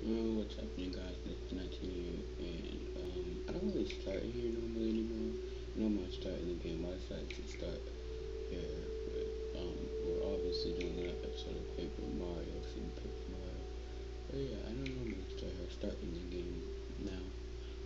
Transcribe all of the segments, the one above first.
What's happening, guys? It's 19 here, and I don't really start here normally anymore. Normally, I start in the game. I decided to start here, but we're obviously doing an episode of Paper Mario, Super Paper Mario. But yeah, I don't normally start here. I start in the game now.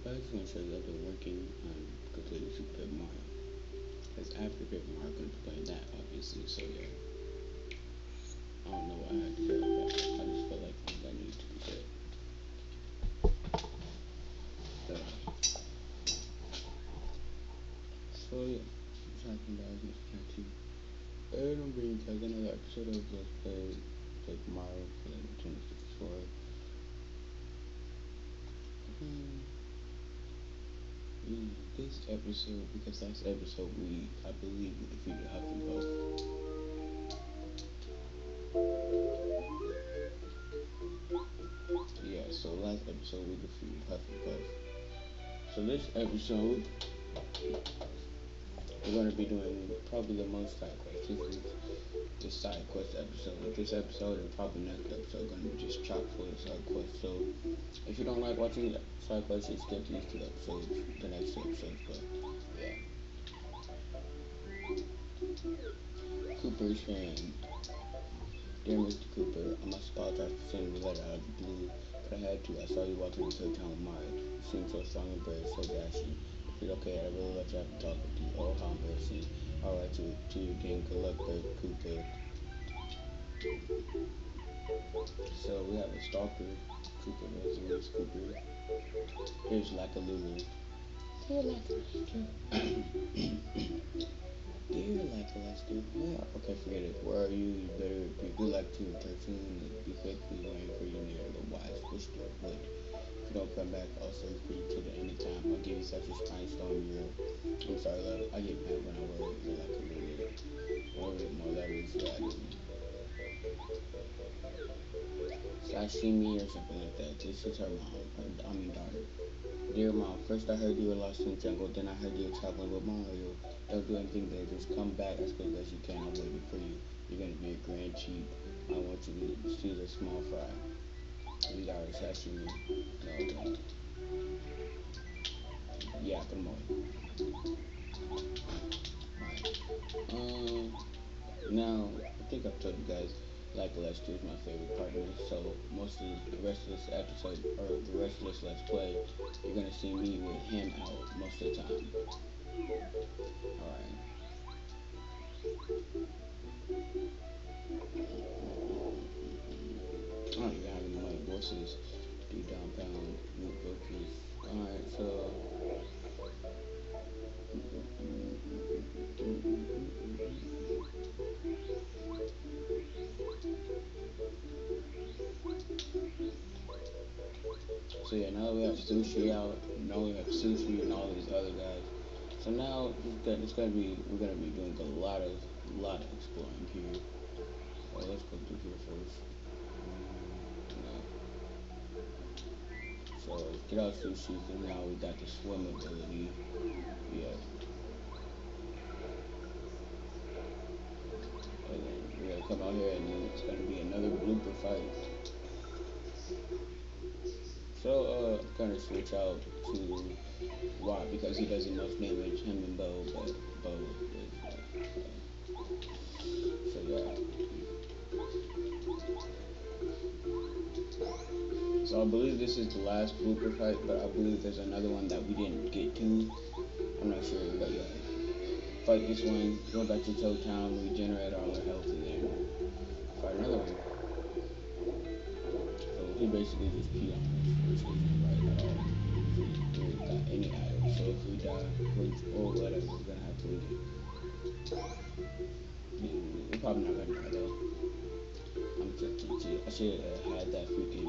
But I just want to show you I've been working on completing Super Paper Mario. Because after Paper Mario, I'm going to play that, obviously. So yeah, I don't know why I had to say that. I just felt like that needed to be said. So, so yeah, what's happening, guys? It's 19. And I'm bringing you guys another episode of Let's Play Paper Mario for the Nintendo 64. Um, this episode, because last episode I believe, we defeated Huff and Puff. Yeah, so last episode we defeated Huff and Puff. So this episode, we're going to be doing probably the most side quests. This is the side quest episode. This episode and probably next episode going to be just chock full of side quests. So if you don't like watching side quests, just skip these two episodes, the next two episodes. But yeah, Cooper's saying, "Dear Mr. Cooper, I must apologize for sending the letter out of the blue, but I had to. I saw you walking into town with Mario. You seemed so strong and brave, so dashing. If it's okay, I'd really love to have a talk with you. Oh, how embarrassing. I'll write to you again. Good luck, Brave Cooper." So we have a stalker. Cooper knows the name's Cooper. Here's Lackalulu. Dear Lackalester. Dear Lackluster. Yeah, okay, forget it. Where are you? You better be good luck to your typhoon. Be quick, we waiting for you near the wise whisper of wood. If you don't come back, I'll search for you till the end of time. I'll give you such a spine stone you're. I'm sorry, love. I get mad when I worry. You're like a lulu. Worry more letters added. Sashimi or something like that. This is her mom. Daughter. Dear Mom, first I heard you were lost in the jungle, then I heard you were traveling with Mario. Don't do anything dangerous. Come back as quick as you can. I'm waiting for you. You're gonna be a grand chief. I want you to see the small fry. These are sashimi. No, don't. Yeah, put them away. Alright. Now, I think I've told you guys, like Lester is my favorite partner, so most of the rest of this episode, or the rest of this Let's Play, you're gonna see me with him out most of the time. Alright. Oh, you're having white voices. Do down pound, move vocals. Alright, so. So yeah, now we have sushi out. Now we have sushi and all these other guys. So now it's gonna be we're gonna be doing a lot of exploring here. Let's go through here first. So get out sushi because now we got the swim ability. Yeah. And then we're gonna come out here and then it's gonna be another blooper fight. So I'm gonna switch out to Watt because he does the most damage, him and Bo, but Bo is so yeah. So I believe this is the last blooper fight, but I believe there's another one that we didn't get to. I'm not sure, but yeah. Fight this one, go back to Toad Town, regenerate all our health, and then fight another one. So he basically just peed on us, which isn't right at all. We got any items, so if we die, or whatever, we're gonna have to leave it. We're probably not gonna die though. I'm just, I should have had that freaking,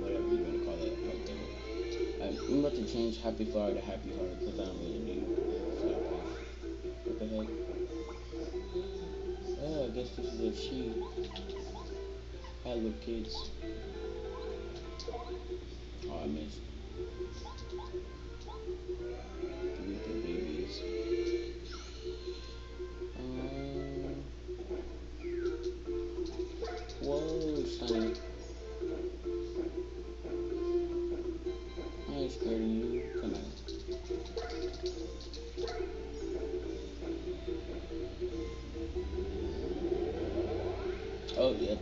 whatever you wanna call it, out there. I'm about to change Happy Flower to Happy Heart because I don't really need Flower Pass. What the heck? Oh, I guess this is a she. Hi, little kids. Oh, I missed. Reaper babies. Um, whoa, Sonic. scared of you? Come on. Oh, yep.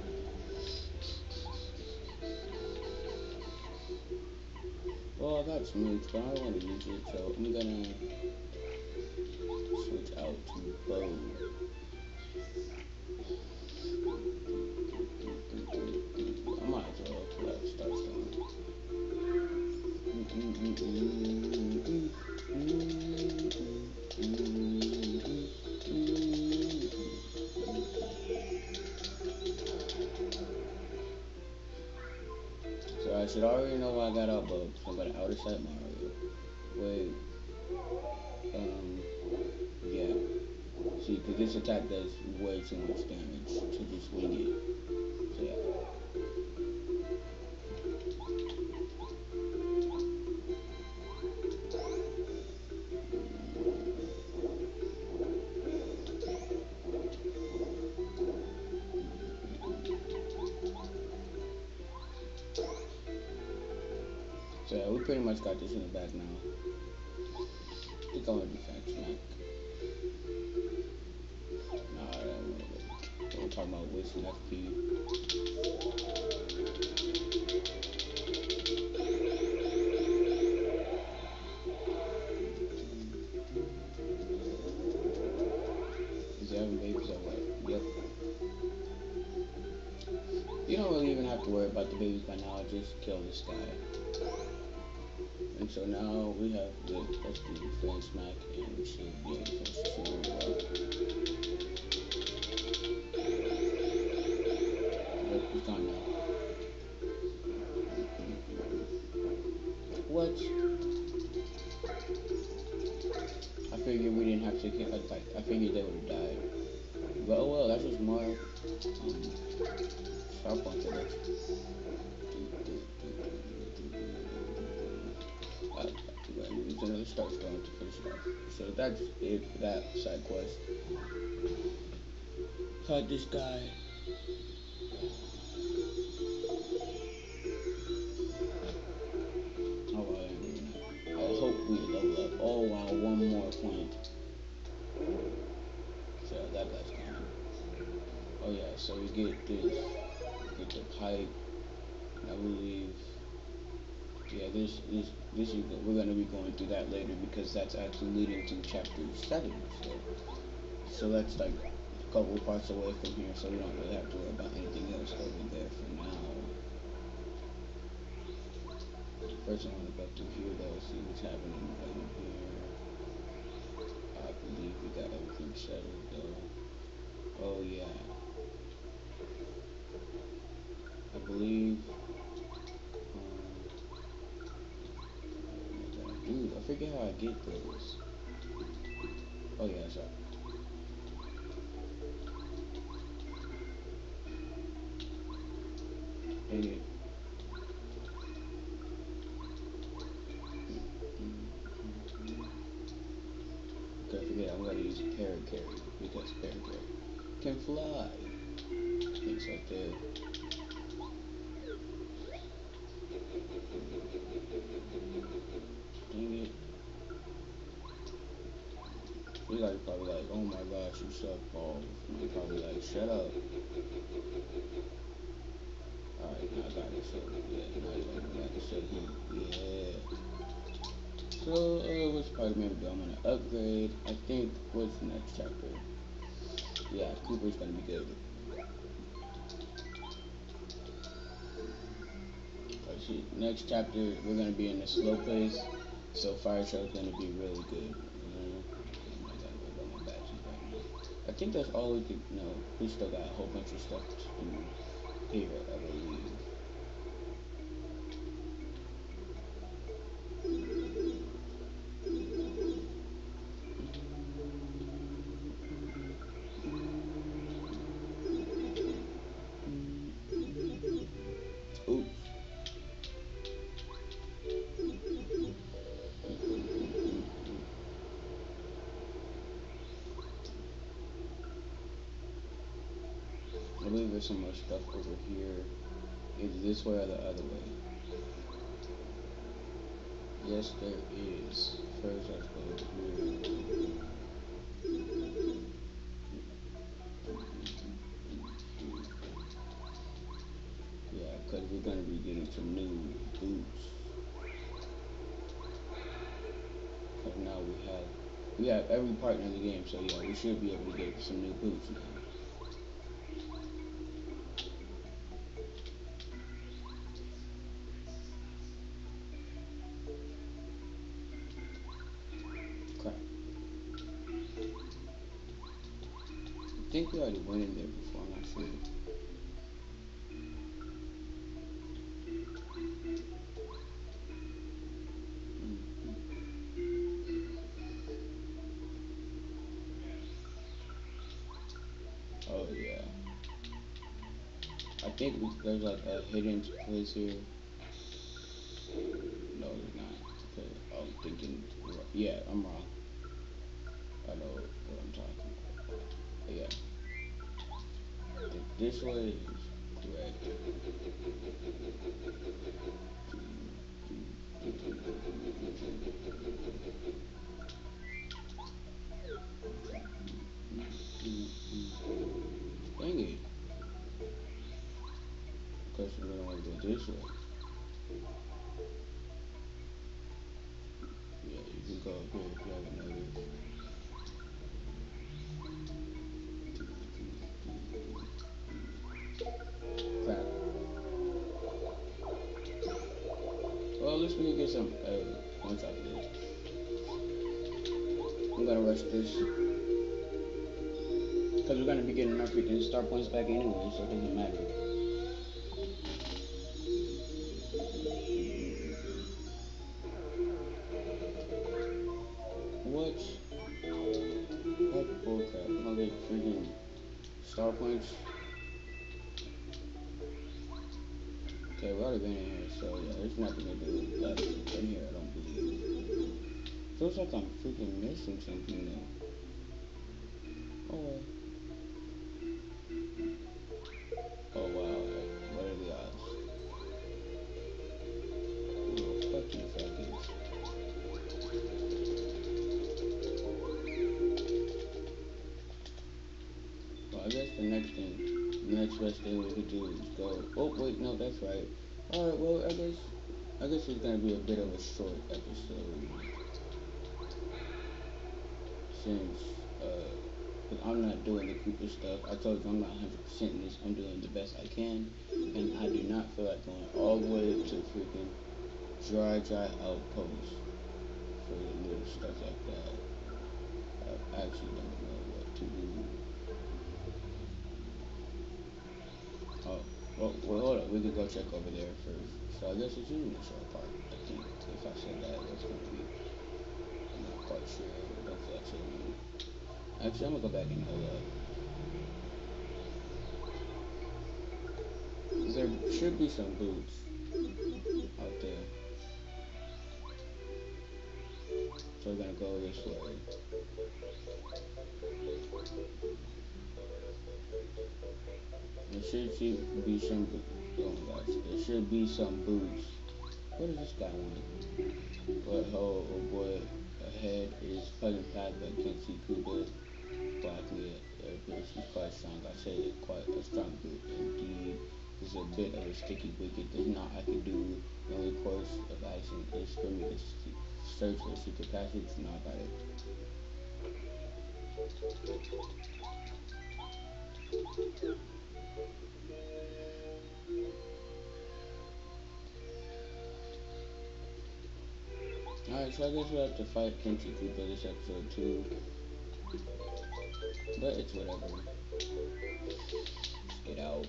Well, I got smooth, but I don't want to use it, so I'm gonna switch out to bow. I might as well let start storm. So I should already know why I got out bow. So I'm gonna outer sight Mario. Wait, um, yeah. See, because this attack does way too much damage to just wing it. So yeah. So yeah, we pretty much got this in the bag now. I think I want to do Fat Smack. Nah, I don't want to. We're talking about wasting FP. Is he having babies or what? Yep. You don't really even have to worry about the babies by now. Just kill this guy. And so now we have the let's do Fan Smack and we should be able to finish this one really well. Yep, he's gone now. What? I figured we didn't have to kill. Like, I figured they would have died. But oh well, that's just more Star Punk to this. Use another Star Storm to finish it off. So that's it for that side quest. Caught this guy. Oh well, I hope we level up. Oh wow, one more point. So that guy's gone. Oh yeah, so we get this. Get the pipe. I believe. Yeah, this is we're gonna be going through that later because that's actually leading to chapter 7. So that's like a couple parts away from here, so we don't really have to worry about anything else over there for now. First, I want to go through here though, see what's happening over here. I believe we got everything settled though. Oh yeah, I believe. What did I do? I forget how I get those. Oh yeah, sorry. Dang it. Okay, forget it. I'm gonna use Parakarry because Parakarry can fly. It's right there. Dang it. You guys are probably like, oh my gosh, you suck balls. And I'm probably like, shut up. Alright, now I got it. So, yeah, now you want to go back and show him. Yeah. So, what's part of me do? I'm gonna upgrade. I think, what's the next chapter? Yeah, Cooper's gonna be good. Oh shit. Next chapter, we're gonna be in a slow pace. So, Fire Shell's gonna be really good. Okay, I gotta worry about my badges right now. I think that's all we could. No, we still got a whole bunch of stuff to do here, I believe. Oops. I believe there's some more stuff over here. Either this way or the other way. Yes, there is. First, let's go here. Yeah, because we're going to be getting some new boots. Because now we have every partner in the game, so yeah, we should be able to get some new boots now. Crap. I think we already went in there before, I'm not sure. Mm-hmm. Oh yeah. I think there's like a hidden place here. No, there's not. Okay. I'm thinking. Yeah, I'm wrong. I know what I'm talking about. Yeah. I think this way is correct. Dang it. Because we're gonna want to go this way. Yeah, you can go up here if you haven't noticed. Crap. Well, at least we can get some points out of this. I'm gonna rush this. Because we're gonna be getting our freaking star points back anyway, so it doesn't matter. What? That's bullcrap. I'm gonna get freaking star points. Okay, we already been in here, so yeah, there's nothing to do left in here, I don't believe. Feels like I'm freaking missing something though. Oh well. Oh wow, what are the odds? Oh, fuck you, fuckers. Well, I guess the next best thing we could do is go. Oh wait, no, that's right. All right, well, I guess it's gonna be a bit of a short episode since I'm not doing the Cooper stuff. I told you I'm not 100% in this. I'm doing the best I can, and I do not feel like going all the way to freaking dry outpost for little stuff like that. I actually don't know what to do. Oh, well, hold up. We could go check over there first. So I guess it's in the short park. I think if I said that, that's gonna be. I'm not quite sure. Don't feel like saying it. Actually, I'm gonna go back and hold up. There should be some boots out there. So we're gonna go this way. There should be some. Oh my gosh, there should be some boots. What does this guy want? What? Oh boy, ahead is Pleasant Path, but can't see Kuba. Likely it appears he's quite strong. I say it quite a strong boot. Indeed, this is a bit of a sticky wicket. There's not I could do. The only course of action is for me to search for a secret passage. Now I got it. Alright, so I guess we'll have to fight Quincy Cooper this episode too. But it's whatever. Let's get out.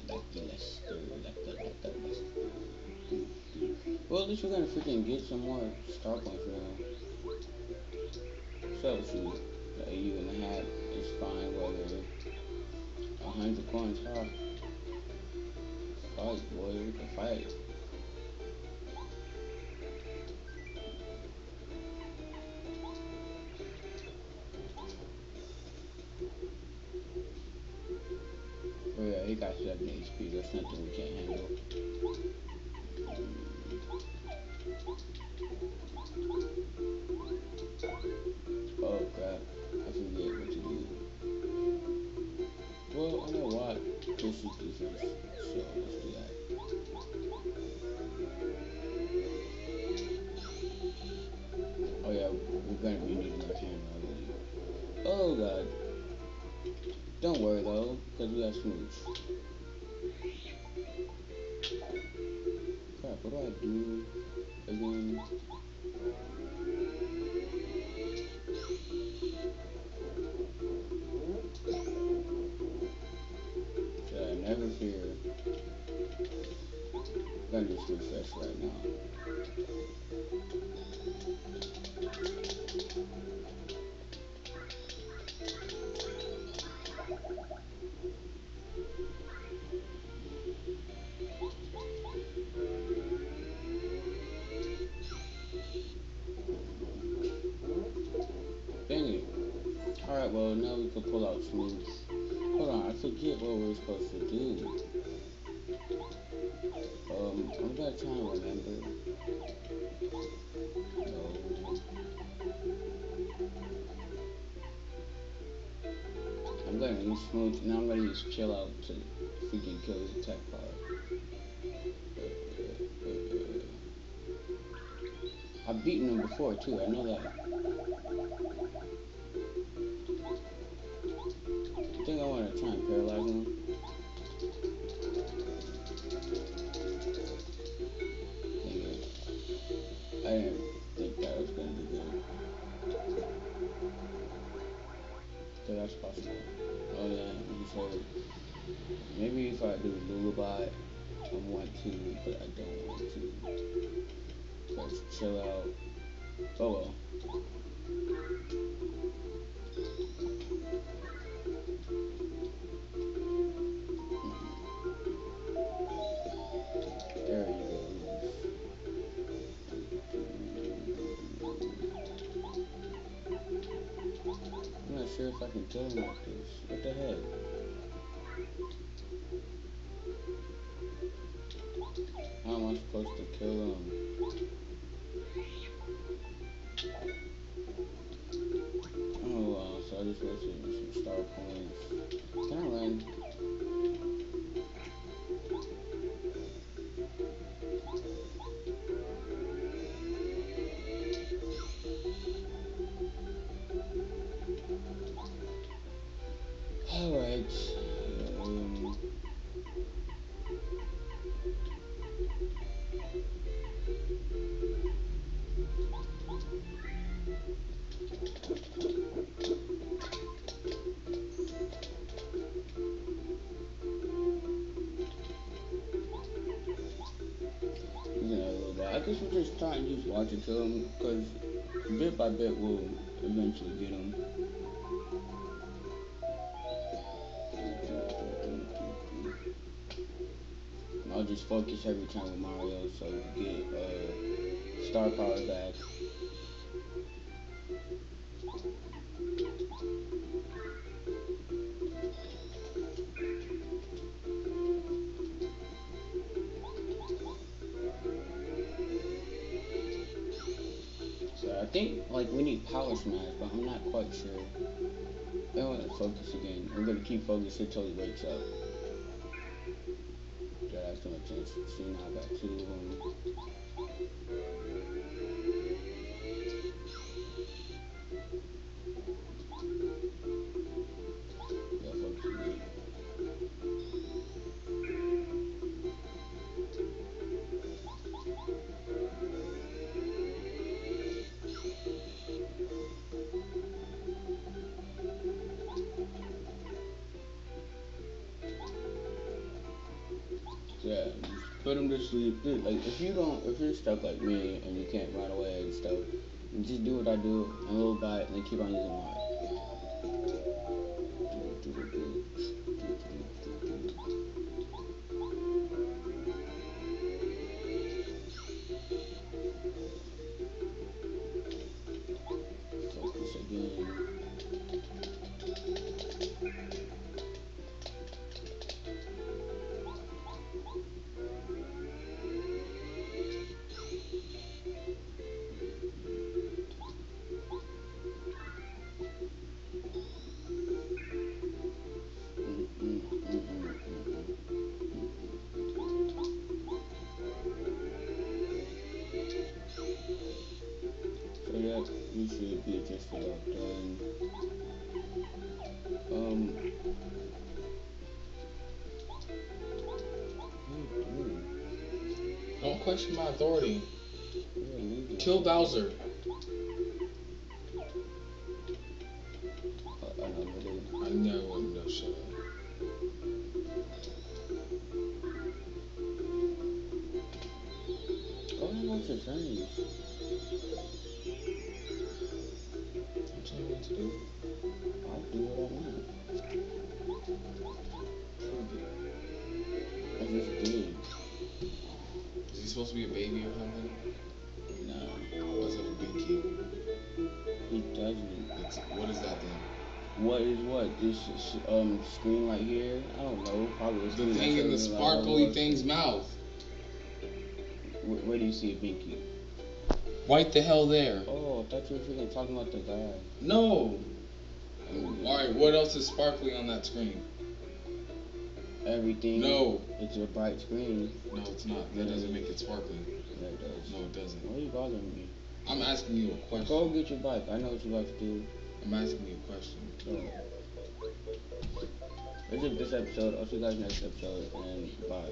Like the Lester. Like the Lester. Well, at least we're gonna freaking get some more star points now. So, shoot. The AU in the hat is fine, whether 100 coins, huh? Fight, boy, we can fight. Oh yeah, he got 7 HP, that's nothing we can't handle. that smooth. Crap, what do I do again? Never fear. I'm gonna just refresh right now. Dang it. Alright, well, now we can pull out smooth. Hold on, I forget what we're supposed to do. I'm gonna try and remember. No. I'm gonna use smooth, now I'm gonna use chill out to freaking kill his attack power. I've beaten him before too, I know that. I think I wanna try and paralyze him. Dang it. I didn't think that was gonna be good. So that's possible. Oh yeah, he's hurt. Maybe if I do Lullaby, I want to, but I don't want to. Let's chill out. Oh well. There he goes. I'm not sure if I can kill him like this. What the heck? How am I supposed to kill him? Oh wow, so I just wasted some star coins. Can I run? Alright. Um, I guess we're just trying to use water to kill him, because bit by bit we'll eventually get him. And I'll just focus every time with Mario so we get star power back. So I think like we need power smash, but I'm not quite sure. I want to focus again. I'm gonna keep focusing until he wakes up. Yeah, that's no chance. See, now I got two of them. Yeah, focus again. Yeah, just put him to sleep. Like if you're stuck like me and you can't run away and stuff, just do what I do and a little bite and then keep on using water. Focus again. So yeah, you should be just about done. Um, question my authority. Yeah, Kill Bowser. I never would know. Shut up. Go and watch the Chinese. I'm telling you what to do. I'll do what I want. Prove it. I just did. Is he supposed to be a baby or something? Nah, What's up with Binky? he doesn't. What is that then? What is what? This screen right here? I don't know. Probably a The screen thing in the that's sparkly thing's mouth. Where do you see a binky? Right the hell there. Oh, I thought you were freaking talking about the guy. No. Alright, what else is sparkly on that screen? Everything. No. It's a bright screen. No, it's not. That doesn't make it sparkly. Yeah, it does. No, it doesn't. Why are you bothering me? I'm asking you a question. Go get your bike. I know what you like to do. I'm asking you a question. That's it for this episode. I'll see you guys next episode, and bye.